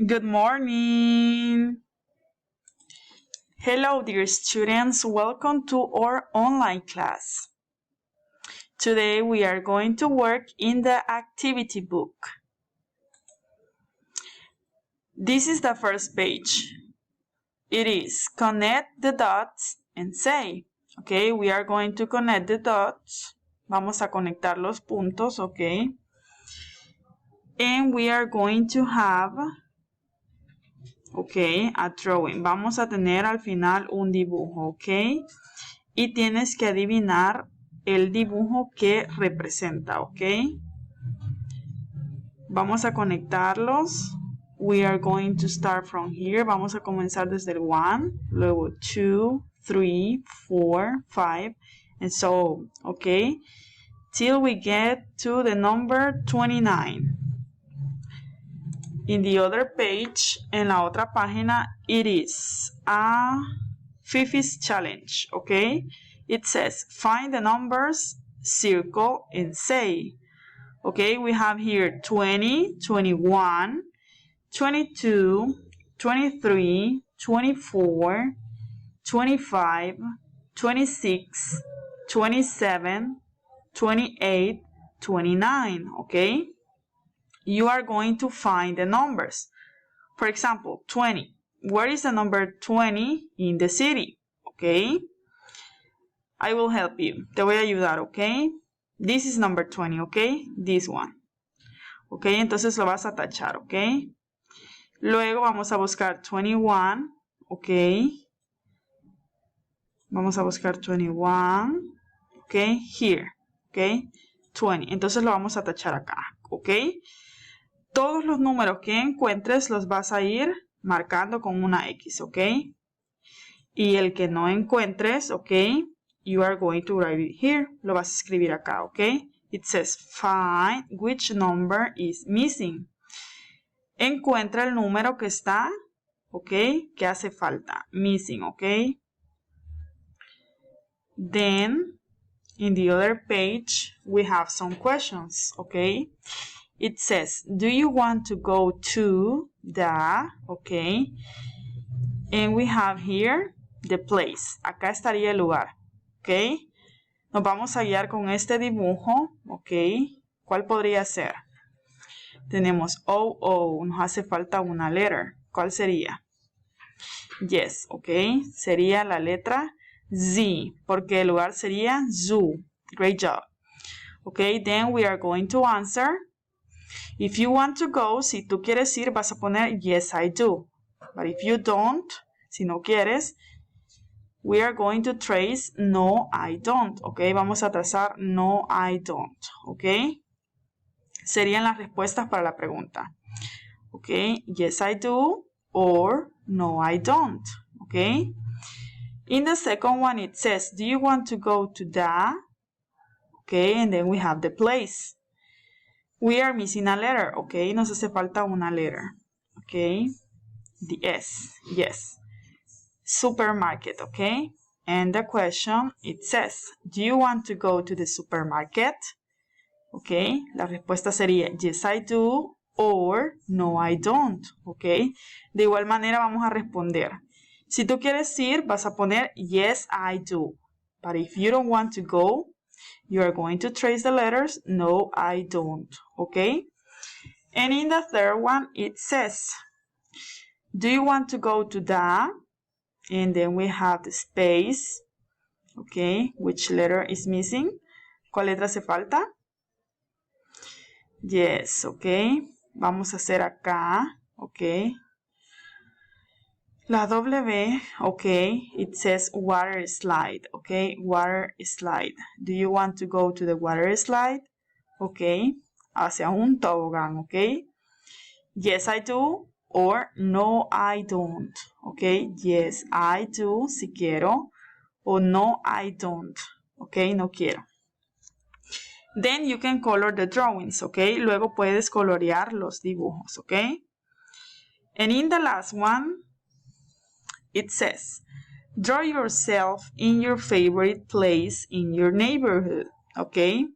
Good morning. Hello, dear students. Welcome to our online class. Today we are going to work in the activity book. This is the first page. It is connect the dots and say. Okay, we are going to connect the dots. Vamos a conectar los puntos, okay? And we are going to have a drawing. Vamos a tener al final un dibujo, ok. Y tienes que adivinar el dibujo que representa, ok. Vamos a conectarlos. We are going to start from here. Vamos a comenzar desde el 1, luego 2, 3, 4, 5, and so, ok. Till we get to the number 29. In the other page, en la otra página, it is a Fifi's challenge, okay? It says, find the numbers, circle, and say. Okay, we have here 20, 21, 22, 23, 24, 25, 26, 27, 28, 29, okay? You are going to find the numbers. For example, 20. Where is the number 20 in the city? Okay. I will help you. Te voy a ayudar, okay? This is number 20, okay? This one. Okay, entonces lo vas a tachar, okay? Luego vamos a buscar 21, okay? Vamos a buscar 21, okay? Here, okay? 20. Entonces lo vamos a tachar acá, okay? Todos los números que encuentres los vas a ir marcando con una X, ¿ok? Y el que no encuentres, ¿ok? You are going to write it here. Lo vas a escribir acá, ¿ok? It says, find which number is missing. Encuentra el número que está, ¿ok? Que hace falta. Missing, ¿ok? Then, in the other page, we have some questions, ¿ok? It says, do you want to go to the, okay? And we have here the place. Acá estaría el lugar, okay? Nos vamos a guiar con este dibujo, okay? ¿Cuál podría ser? Tenemos O, nos hace falta una letter. ¿Cuál sería? Yes, okay? Sería la letra Z, porque el lugar sería zoo. Great job. Okay, then we are going to answer. If you want to go, si tú quieres ir, vas a poner yes, I do. But if you don't, si no quieres, we are going to trace no, I don't. Ok, vamos a trazar no, I don't. Ok, serían las respuestas para la pregunta. Ok, yes, I do or no, I don't. Ok, in the second one, it says, do you want to go to the? Ok, and then we have the place. We are missing a letter, okay? Nos hace falta una letter, okay? The S, yes. Supermarket, okay? And the question, it says, do you want to go to the supermarket? Okay, la respuesta sería, yes, I do, or no, I don't, okay? De igual manera vamos a responder. Si tú quieres ir, vas a poner, yes, I do. But if you don't want to go, you are going to trace the letters, no, I don't, okay? And in the third one, it says, do you want to go to the? And then we have the space, okay? Which letter is missing? ¿Cuál letra hace falta? Yes, okay. Vamos a hacer acá, okay. La W, okay, it says water slide, okay, water slide. Do you want to go to the water slide? Okay, hacia un tobogán, okay. Yes, I do, or no, I don't, okay. Yes, I do, si quiero, o no, I don't, okay, no quiero. Then you can color the drawings, okay. Luego puedes colorear los dibujos, okay. And in the last one, it says, draw yourself in your favorite place in your neighborhood, ¿ok?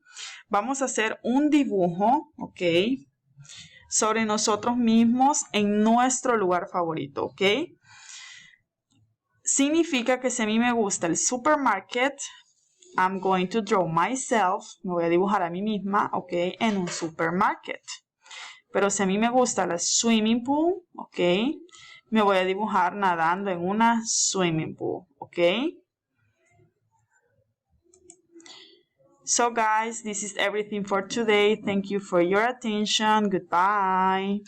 Vamos a hacer un dibujo, ¿ok? sobre nosotros mismos en nuestro lugar favorito, ¿ok? Significa que si a mí me gusta el supermarket, I'm going to draw myself, me voy a dibujar a mí misma, ¿ok? En un supermarket. Pero si a mí me gusta la swimming pool, ¿ok? Me voy a dibujar nadando en una swimming pool, ¿ok? So guys, this is everything for today. Thank you for your attention. Goodbye.